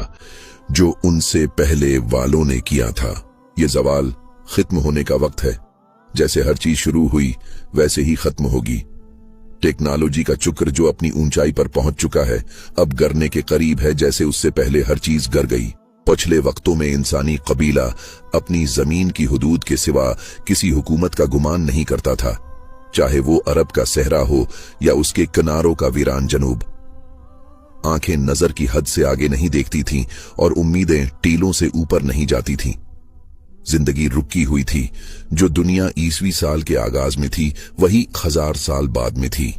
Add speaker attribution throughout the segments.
Speaker 1: किया जो उनसे पहले वालों ने किया था। ये ज़वाल खत्म होने का वक्त है। जैसे हर चीज शुरू हुई वैसे ही खत्म होगी। टेक्नोलॉजी का चक्र जो अपनी ऊंचाई पर पहुंच चुका है अब गिरने के करीब है, जैसे उससे पहले हर चीज गिर गई। पिछले वक्तों में इंसानी कबीला अपनी जमीन की हुदूद के सिवा किसी हुकूमत का गुमान नहीं करता था, चाहे वो अरब का सहरा हो या उसके किनारों का वीरान जनूब। आंखें नजर की हद से आगे नहीं देखती थीं और उम्मीदें टीलों से ऊपर नहीं जाती थीं। जिंदगी रुकी हुई थी। जो दुनिया 20वीं साल के आगाज में थी वही 1000 साल बाद में थी,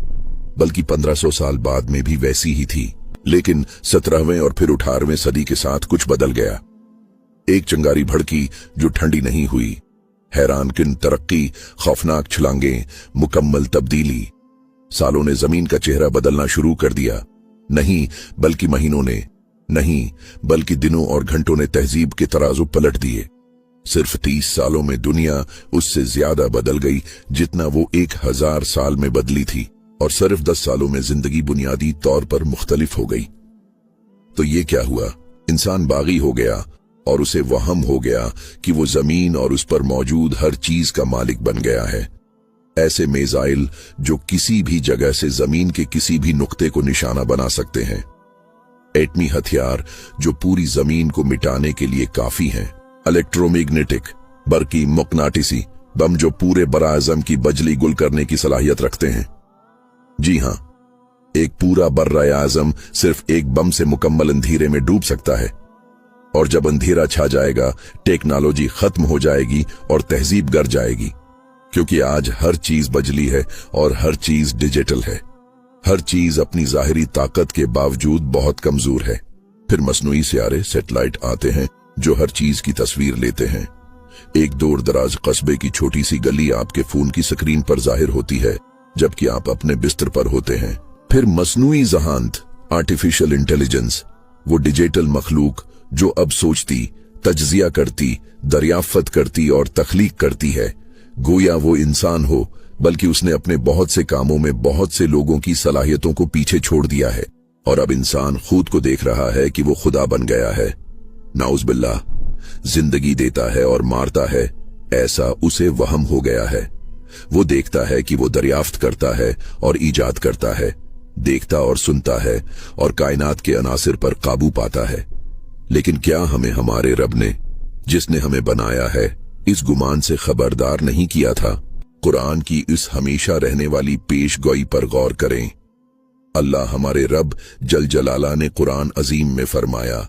Speaker 1: बल्कि 1500 साल बाद में भी वैसी ही थी। लेकिन 17वें और फिर 18वें सदी के साथ कुछ बदल गया। एक चिंगारी भड़की जो ठंडी नहीं हुई। हैरानकुन तरक्की, खौफनाक छलांगें, मुकम्मल तब्दीली। सालों ने जमीन का चेहरा बदलना शुरू कर दिया। नहीं बल्कि महीनों ने, नहीं बल्कि दिनों और घंटों ने तहजीब के तराजू पलट दिए। सिर्फ 30 सालों में दुनिया उससे ज्यादा बदल गई जितना वो 1000 साल में बदली थी, और सिर्फ 10 सालों में जिंदगी बुनियादी तौर पर मुख्तलिफ हो गई। तो ये क्या हुआ? इंसान बागी हो गया और उसे वहम हो गया कि वो जमीन और उस पर मौजूद हर चीज का मालिक बन गया है। ऐसे मिसाइल जो किसी भी जगह से जमीन के किसी भी नुक्ते को निशाना बना सकते हैं। एटमी हथियार जो पूरी जमीन को मिटाने के लिए काफी हैं। इलेक्ट्रोमैग्नेटिक बरकी मकनाटिसी बम जो पूरे बराआज़म की बजली गुल करने की सलाहियत रखते हैं। जी हां, एक पूरा बर्र-ए-आज़म सिर्फ एक बम से मुकम्मल अंधेरे में डूब सकता है। और जब अंधेरा छा जाएगा टेक्नोलॉजी खत्म हो जाएगी और तहजीब गिर जाएगी, क्योंकि आज हर चीज बजली है और हर चीज डिजिटल है। हर चीज अपनी जाहिरी ताकत के बावजूद बहुत कमजोर है। फिर मसनूई सियारे सैटेलाइट आते हैं जो हर चीज की तस्वीर लेते हैं। एक दूर दराज कस्बे की छोटी सी गली आपके फोन की स्क्रीन पर जाहिर होती है जबकि आप अपने बिस्तर पर होते हैं। फिर मसनूई ज़हानत, आर्टिफिशियल इंटेलिजेंस, वो डिजिटल मखलूक जो अब सोचती, तज्जिया करती, दरियाफ्त करती और तख्लीक करती है, गोया वो इंसान हो, बल्कि उसने अपने बहुत से कामों में बहुत से लोगों की सलाहियतों को पीछे छोड़ दिया है और अब इंसान खुद को देख रहा है कि वो खुदा बन गया है। नाउज़ बिल्लाह। जिंदगी देता है और मारता है, ऐसा उसे वहम हो गया है। वो देखता है कि वो दरियाफ्त करता है और ईजाद करता है, देखता और सुनता है और कायनात के अनासिर पर काबू पाता है। लेकिन क्या हमें हमारे रब ने, जिसने हमें बनाया है, इस गुमान से खबरदार नहीं किया था? कुरान की इस हमेशा रहने वाली पेशगोई पर गौर करें। अल्लाह हमारे रब जल जलाला ने कुरान अजीम में फरमाया,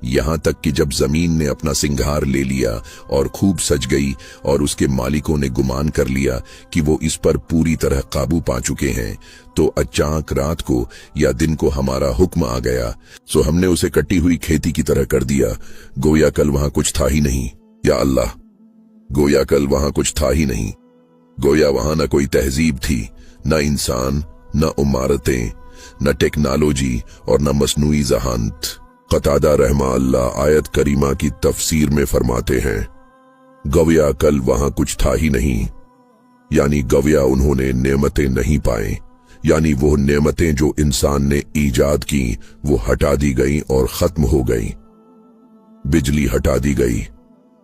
Speaker 1: यहां तक कि जब जमीन ने अपना सिंगार ले लिया और खूब सज गई और उसके मालिकों ने गुमान कर लिया कि वो इस पर पूरी तरह काबू पा चुके हैं, तो अचानक रात को या दिन को हमारा हुक्म आ गया, सो हमने उसे कटी हुई खेती की तरह कर दिया, गोया कल वहां कुछ था ही नहीं। या अल्लाह, गोया कल वहां कुछ था ही नहीं। गोया वहां न कोई तहजीब थी, न इंसान, न इमारतें, न टेक्नोलॉजी और न मसनूई ज़हानत। कतादा रहमा अल्लाह आयत करीमा की तफसीर में फरमाते हैं, गवया कल वहां कुछ था ही नहीं, यानी गवया उन्होंने नेमतें नहीं पाए, यानी वो नेमतें जो इंसान ने ईजाद की वो हटा दी गई और खत्म हो गई। बिजली हटा दी गई,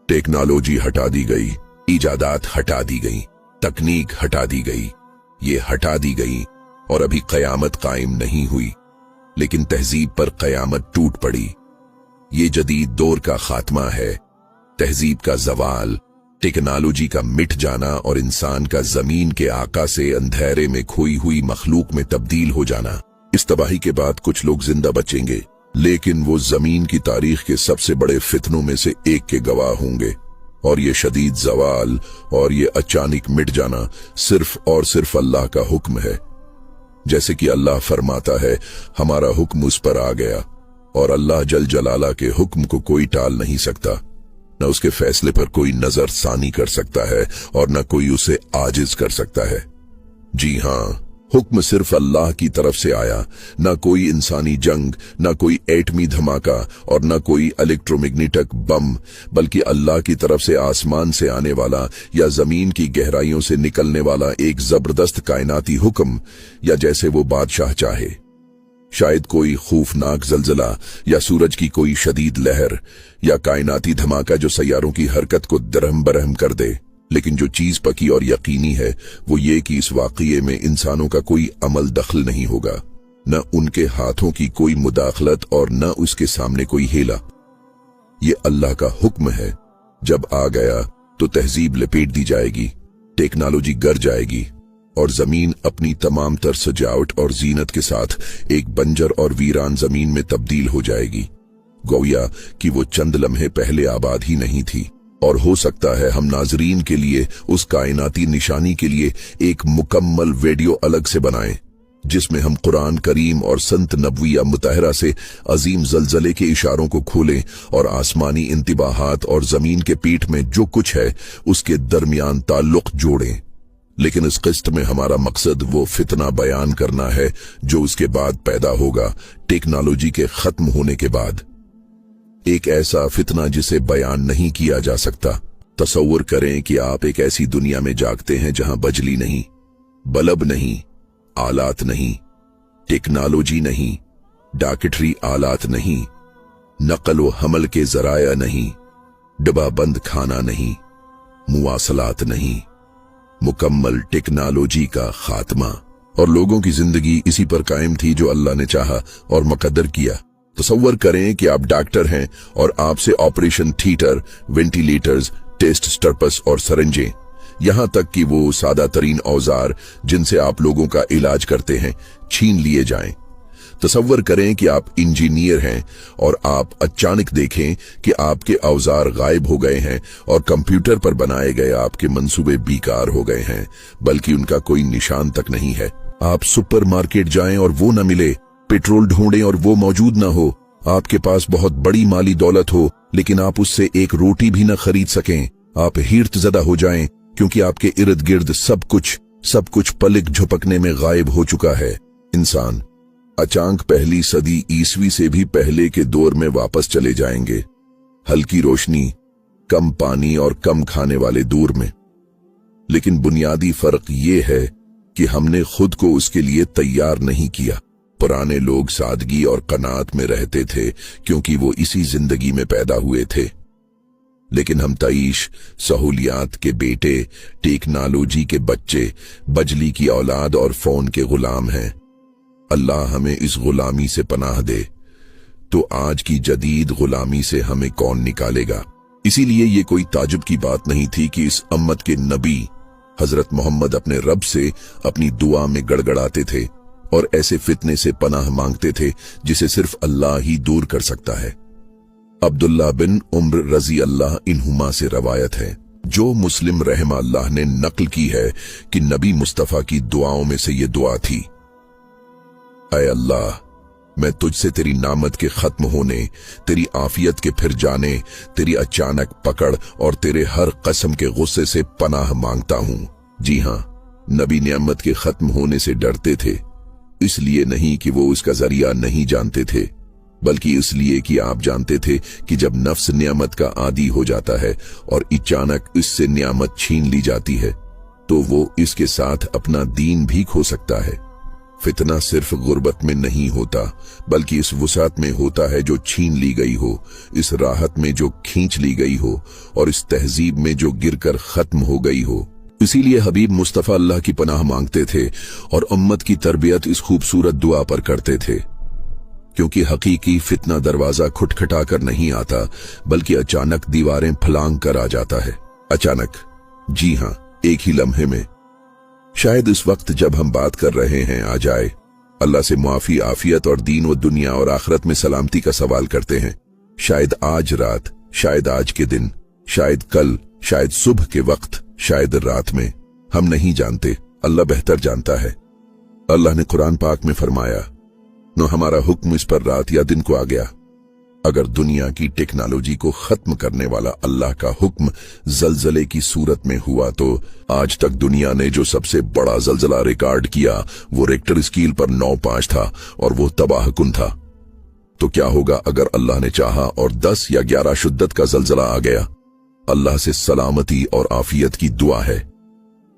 Speaker 1: टेक्नोलॉजी हटा दी गई, ईजादात हटा दी गई, तकनीक हटा दी गई, ये हटा दी गई और अभी कयामत कायम नहीं हुई, लेकिन तहजीब पर कयामत टूट पड़ी। ये जदीद दौर का खात्मा है, तहजीब का जवाल, टेक्नोलॉजी का मिट जाना और इंसान का जमीन के आका से अंधेरे में खोई हुई मखलूक में तब्दील हो जाना। इस तबाही के बाद कुछ लोग जिंदा बचेंगे, लेकिन वो जमीन की तारीख के सबसे बड़े फितनों में से एक के गवाह होंगे। और ये शदीद जवाल और ये अचानक मिट जाना सिर्फ और सिर्फ अल्लाह का हुक्म है। जैसे कि अल्लाह फरमाता है, हमारा हुक्म उस पर आ गया, और अल्लाह जल जलाला के हुक्म को कोई टाल नहीं सकता, न उसके फैसले पर कोई नजर सानी कर सकता है और न कोई उसे आजिज कर सकता है। जी हां, हुक्म सिर्फ अल्लाह की तरफ से आया, न कोई इंसानी जंग, न कोई एटमी धमाका और न कोई इलेक्ट्रोमैग्नेटिक बम, बल्कि अल्लाह की तरफ से आसमान से आने वाला या जमीन की गहराइयों से निकलने वाला एक जबरदस्त कायनाती हुक्म, या जैसे वो बादशाह चाहे। शायद कोई खौफनाक जलजला या सूरज की कोई शदीद लहर या कायनाती धमाका जो सैयारों की हरकत को दरहम बरहम कर दे। लेकिन जो चीज पकी और यकीनी है वो ये कि इस वाक़ये में इंसानों का कोई अमल दखल नहीं होगा, न उनके हाथों की कोई मुदाखलत और न उसके सामने कोई हेला। ये अल्लाह का हुक्म है। जब आ गया तो तहजीब लपेट दी जाएगी, टेक्नोलॉजी गर जाएगी और जमीन अपनी तमाम तर सजावट और जीनत के साथ एक बंजर और वीरान जमीन में तब्दील हो जाएगी, गोया कि वो चंद लम्हे पहले आबाद ही नहीं थी। और हो सकता है हम नाजरीन के लिए उस कायनाती निशानी के लिए एक मुकम्मल वीडियो अलग से बनाएं, जिसमें हम कुरान करीम और संत नबविया मुतहरा से अजीम जलजले के इशारों को खोलें और आसमानी इंतिबाहात और जमीन के पीठ में जो कुछ है उसके दरमियान ताल्लुक जोड़ें। लेकिन इस किस्त में हमारा मकसद वो फितना बयान करना है जो उसके बाद पैदा होगा, टेक्नोलॉजी के खत्म होने के बाद। एक ऐसा फितना जिसे बयान नहीं किया जा सकता। तसव्वुर करें कि आप एक ऐसी दुनिया में जागते हैं जहां बजली नहीं, बल्ब नहीं, आलात नहीं, टेक्नोलॉजी नहीं, डाकटरी आलात नहीं, नकल व हमल के जराया नहीं, डब्बा बंद खाना नहीं, मुवासलात नहीं, मुकम्मल टेक्नोलॉजी का खात्मा। और लोगों की जिंदगी इसी पर कायम थी जो अल्लाह ने चाहा और मुकद्दर किया। तसव्वुर करें कि आप डॉक्टर हैं और आपसे ऑपरेशन थिएटर, वेंटिलेटर्स, टेस्ट स्टर्पस और सरंजें, यहां तक कि वो सादा तरीन औजार जिनसे आप लोगों का इलाज करते हैं, छीन लिए जाएं। तसव्वुर करें कि आप इंजीनियर हैं और आप अचानक देखें कि आपके औजार गायब हो गए हैं और कंप्यूटर पर बनाए गए आपके मंसूबे बेकार हो गए हैं, बल्कि उनका कोई निशान तक नहीं है। आप सुपरमार्केट जाएं और वो न मिले, पेट्रोल ढूंढें और वो मौजूद ना हो, आपके पास बहुत बड़ी माली दौलत हो लेकिन आप उससे एक रोटी भी न खरीद सकें। आप हिर्तज़दा हो जाएं क्योंकि आपके इर्द गिर्द सब कुछ पलक झपकने में गायब हो चुका है। इंसान अचानक पहली सदी ईसवी से भी पहले के दौर में वापस चले जाएंगे, हल्की रोशनी, कम पानी और कम खाने वाले दौर में। लेकिन बुनियादी फर्क ये है कि हमने खुद को उसके लिए तैयार नहीं किया। पुराने लोग सादगी और कनात में रहते थे क्योंकि वो इसी जिंदगी में पैदा हुए थे। लेकिन हम तईश, सहूलियात के बेटे, टेक्नोलॉजी के बच्चे, बजली की औलाद और फोन के गुलाम हैं। अल्लाह हमें इस गुलामी से पनाह दे, तो आज की जदीद गुलामी से हमें कौन निकालेगा। इसीलिए ये कोई ताजुब की बात नहीं थी कि इस उम्मत के नबी हजरत मोहम्मद अपने रब से अपनी दुआ में गड़गड़ाते थे और ऐसे फितने से पनाह मांगते थे जिसे सिर्फ अल्लाह ही दूर कर सकता है। अब्दुल्ला बिन उम्र रजी अल्लाह इन्हुमा से रवायत है, जो मुस्लिम रहमा अल्लाह ने नकल की है कि नबी मुस्तफा की दुआओं में से ये दुआ थी, ऐ अल्लाह, मैं तुझसे तेरी नामत के खत्म होने, तेरी आफियत के फिर जाने, तेरी अचानक पकड़ और तेरे हर कसम के गुस्से से पनाह मांगता हूं। जी हां, नबी नियमत के खत्म होने से डरते थे, इसलिए नहीं कि वो उसका जरिया नहीं जानते थे, बल्कि इसलिए कि आप जानते थे कि जब नफ्स नियमत का आदी हो जाता है और अचानक इससे नियमत छीन ली जाती है तो वो इसके साथ अपना दीन भी खो सकता है। फितना सिर्फ गुर्बत में नहीं होता, बल्कि इस वुसात में होता है जो छीन ली गई हो, इस राहत में जो खींच ली गई हो और इस तहजीब में जो गिरकर खत्म हो गई हो। इसीलिए हबीब मुस्तफा अल्लाह की पनाह मांगते थे और उम्मत की तरबियत इस खूबसूरत दुआ पर करते थे, क्योंकि हकीकी फितना दरवाजा खुटखटा कर नहीं आता, बल्कि अचानक दीवारें फलांग कर आ जाता है। अचानक, जी हां, एक ही लम्हे में। शायद इस वक्त जब हम बात कर रहे हैं आ जाए। अल्लाह से मुआफी, आफियत और दीन व दुनिया और आखिरत में सलामती का सवाल करते हैं। शायद आज रात, शायद आज के दिन, शायद कल, शायद सुबह के वक्त, शायद रात में, हम नहीं जानते, अल्लाह बेहतर जानता है। अल्लाह ने कुरान पाक में फरमाया, न हमारा हुक्म इस पर रात या दिन को आ गया। अगर दुनिया की टेक्नोलॉजी को खत्म करने वाला अल्लाह का हुक्म जलजले की सूरत में हुआ तो आज तक दुनिया ने जो सबसे बड़ा जलजला रिकॉर्ड किया वो रिक्टर स्केल पर 9.5 था और वो तबाहकुन था। तो क्या होगा अगर अल्लाह ने चाहा और 10 या 11 शिद्दत का जलजला आ गया? अल्लाह से सलामती और आफियत की दुआ है।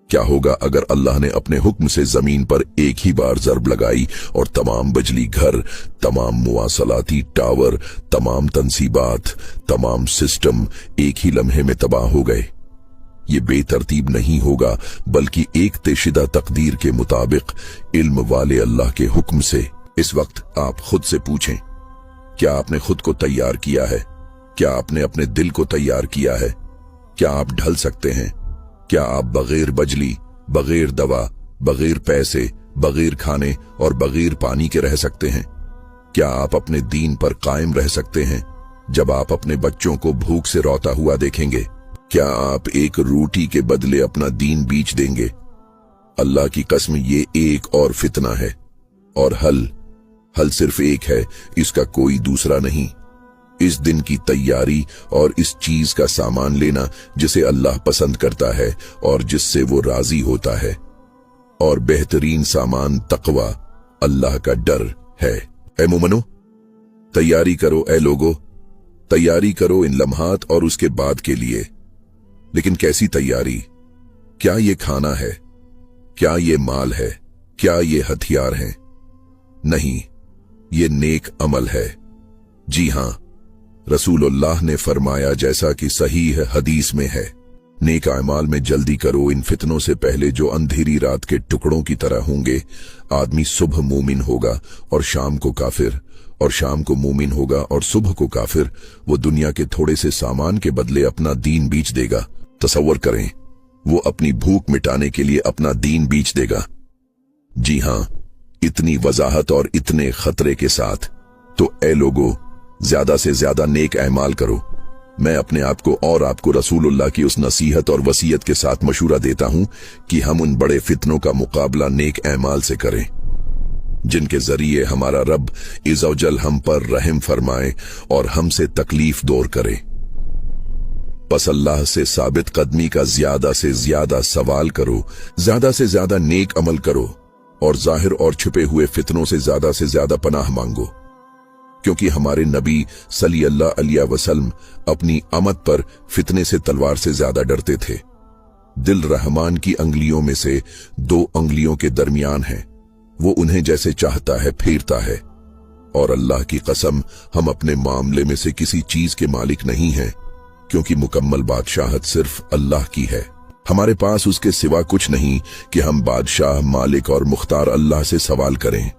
Speaker 1: क्या होगा अगर अल्लाह ने अपने हुक्म से जमीन पर एक ही बार ज़रब लगाई और तमाम बिजली घर, तमाम मुवासलाती टावर, तमाम तंसीबात, तमाम सिस्टम एक ही लम्हे में तबाह हो गए? ये बेतरतीब नहीं होगा, बल्कि एक तेशिदा तकदीर के मुताबिक इल्म वाले अल्लाह के हुक्म से। इस वक्त आप खुद से पूछें, क्या आपने खुद को तैयार किया है? क्या आपने अपने दिल को तैयार किया है? क्या आप ढल सकते हैं? क्या आप बगैर बिजली, बगैर दवा, बगैर पैसे, बगैर खाने और बगैर पानी के रह सकते हैं? क्या आप अपने दीन पर कायम रह सकते हैं जब आप अपने बच्चों को भूख से रोता हुआ देखेंगे? क्या आप एक रोटी के बदले अपना दीन बेच देंगे? अल्लाह की कसम, ये एक और फितना है, और हल सिर्फ एक है, इसका कोई दूसरा नहीं। इस दिन की तैयारी और इस चीज का सामान लेना जिसे अल्लाह पसंद करता है और जिससे वो राजी होता है, और बेहतरीन सामान तकवा, अल्लाह का डर है। ए मोमनो, तैयारी करो ए लोगो, तैयारी करो इन लम्हात और उसके बाद के लिए। लेकिन कैसी तैयारी? क्या ये खाना है? क्या ये माल है? क्या ये हथियार हैं? नहीं, ये नेक अमल है। जी हां, रसूलुल्लाह ने फरमाया, जैसा कि सहीह हदीस में है, नेक अमाल में जल्दी करो, इन फितनों से पहले जो अंधेरी रात के टुकड़ों की तरह होंगे। आदमी सुबह मोमिन होगा और शाम को काफिर, और शाम को मोमिन होगा और सुबह को काफिर। वो दुनिया के थोड़े से सामान के बदले अपना दीन बेच देगा। तसव्वुर करें, वो अपनी भूख मिटाने के लिए अपना दीन बेच देगा। जी हां, इतनी वजाहत और इतने खतरे के साथ। तो ए लोगो, ज्यादा से ज्यादा नेक अमाल करो। मैं अपने आप को और आपको रसूलुल्लाह की उस नसीहत और वसीयत के साथ मशूरा देता हूं कि हम उन बड़े फितनों का मुकाबला नेक अमाल से करें, जिनके जरिए हमारा रब इज़्ज़वजल हम पर रहम फरमाए और हमसे तकलीफ दूर करे। बस अल्लाह से साबित कदमी का ज्यादा से ज्यादा सवाल करो, ज्यादा से ज्यादा नेक अमल करो, और जाहिर और छुपे हुए फितनों से ज्यादा पनाह मांगो, क्योंकि हमारे नबी सल्लल्लाहु अलैहि वसल्लम अपनी आमद पर फितने से तलवार से ज्यादा डरते थे। दिल रहमान की अंगुलियों में से दो अंगुलियों के दरमियान है, वो उन्हें जैसे चाहता है फेरता है। और अल्लाह की कसम, हम अपने मामले में से किसी चीज के मालिक नहीं हैं, क्योंकि मुकम्मल बादशाहत सिर्फ अल्लाह की है। हमारे पास उसके सिवा कुछ नहीं कि हम बादशाह, मालिक और मुख्तार अल्लाह से सवाल करें।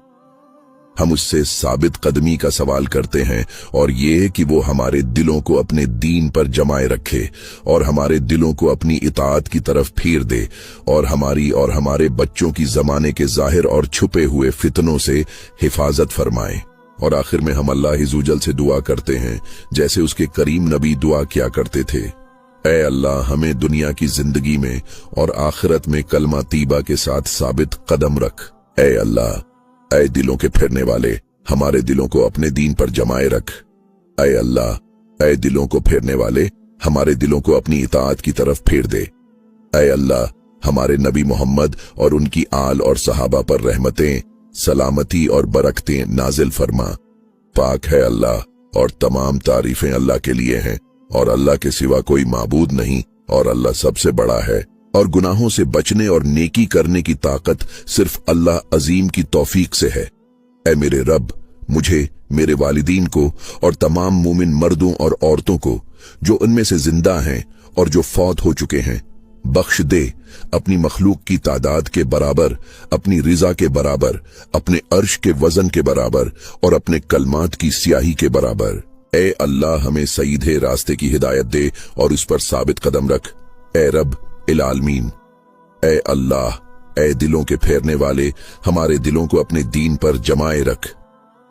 Speaker 1: हम उससे साबित कदमी का सवाल करते हैं, और ये कि वो हमारे दिलों को अपने दीन पर जमाए रखे और हमारे दिलों को अपनी इताअत की तरफ फेर दे, और हमारी और हमारे बच्चों की जमाने के जाहिर और छुपे हुए फितनों से हिफाजत फरमाए। और आखिर में हम अल्लाह हिज़्ज़ुजल से दुआ करते हैं, जैसे उसके करीम नबी दुआ किया करते थे। ऐ अल्लाह, हमें दुनिया की जिंदगी में और आखिरत में कलमा तीबा के साथ साबित कदम रख। ऐ अल्लाह, ऐ दिलों के फिरने वाले, हमारे दिलों को अपने दीन पर जमाए रख। ऐ अल्लाह, ऐ दिलों को फेरने वाले, हमारे दिलों को अपनी इताअत की तरफ फेर दे। ऐ अल्लाह, हमारे नबी मोहम्मद और उनकी आल और सहाबा पर रहमतें, सलामती और बरकतें नाजिल फरमा। पाक है अल्लाह, और तमाम तारीफें अल्लाह के लिए हैं, और अल्लाह के सिवा कोई माबूद नहीं, और अल्लाह सबसे बड़ा है। और गुनाहों से बचने और नेकी करने की ताकत सिर्फ अल्लाह अजीम की तौफीक से है। ऐ मेरे रब, मुझे, मेरे वालिदीन को और तमाम मोमिन मर्दों और औरतों को जो उनमें से जिंदा हैं और जो फौत हो चुके हैं, बख्श दे, अपनी मखलूक की तादाद के बराबर, अपनी रिजा के बराबर, अपने अर्श के वजन के बराबर और अपने कलमात की स्याही के बराबर। ऐ अल्लाह, हमें सीधे रास्ते की हिदायत दे और उस पर साबित कदम रख। ऐ रब इल आलमीन, ऐ अल्लाह, ऐ दिलों के फेरने वाले, हमारे दिलों को अपने दीन पर जमाए रख।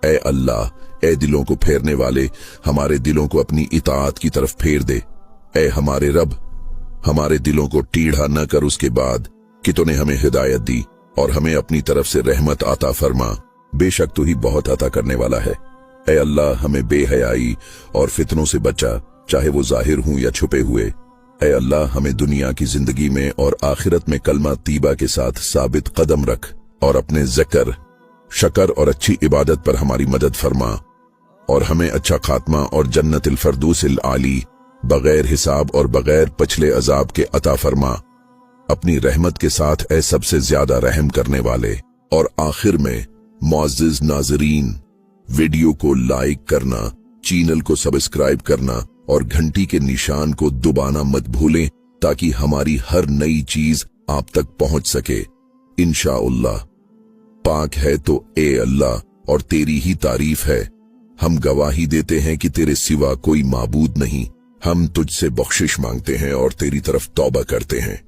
Speaker 1: ऐ अल्लाह, ऐ दिलों को फेरने वाले, हमारे दिलों को अपनी इताअत की तरफ फेर दे। ऐ हमारे रब, हमारे दिलों को टीढ़ा न कर उसके बाद कि तूने हमें हिदायत दी, और हमें अपनी तरफ से रहमत अता फरमा। बेशक तू ही बहुत अता करने वाला है। ऐ अल्लाह, हमें बेहयाई और फितनों से बचा, चाहे वो जाहिर हों या छुपे हुए। ऐ अल्लाह, हमें दुनिया की जिंदगी में और आखिरत में कलमा तीबा के साथ साबित कदम रख, और अपने ज़िक्र, शकर और अच्छी इबादत पर हमारी मदद फरमा, और हमें अच्छा खात्मा और जन्नतिल फरदौसिल आली बगैर हिसाब और बगैर पछले अजाब के अता फरमा। अपनी रहमत के साथ ए सबसे ज्यादा रहम करने वाले। और आखिर में मुअज़्ज़िज़ नाज़रीन, वीडियो को लाइक करना, चैनल को सब्सक्राइब करना और घंटी के निशान को दबाना मत भूलें ताकि हमारी हर नई चीज आप तक पहुंच सके इंशाअल्लाह। पाक है तो ए अल्लाह और तेरी ही तारीफ है। हम गवाही देते हैं कि तेरे सिवा कोई माबूद नहीं। हम तुझसे बख्शिश मांगते हैं और तेरी तरफ तौबा करते हैं।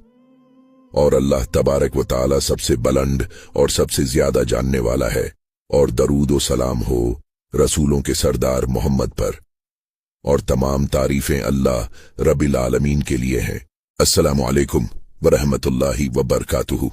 Speaker 1: और अल्लाह तबारक व तआला सबसे बुलंद और सबसे ज्यादा जानने वाला है। और दरूद व सलाम हो रसूलों के सरदार मोहम्मद पर। और तमाम तारीफें अल्लाह रब्बिल आलमीन के लिए हैं। अस्सलामु अलैकुम व रहमतुल्लाहि व बरकातुहू।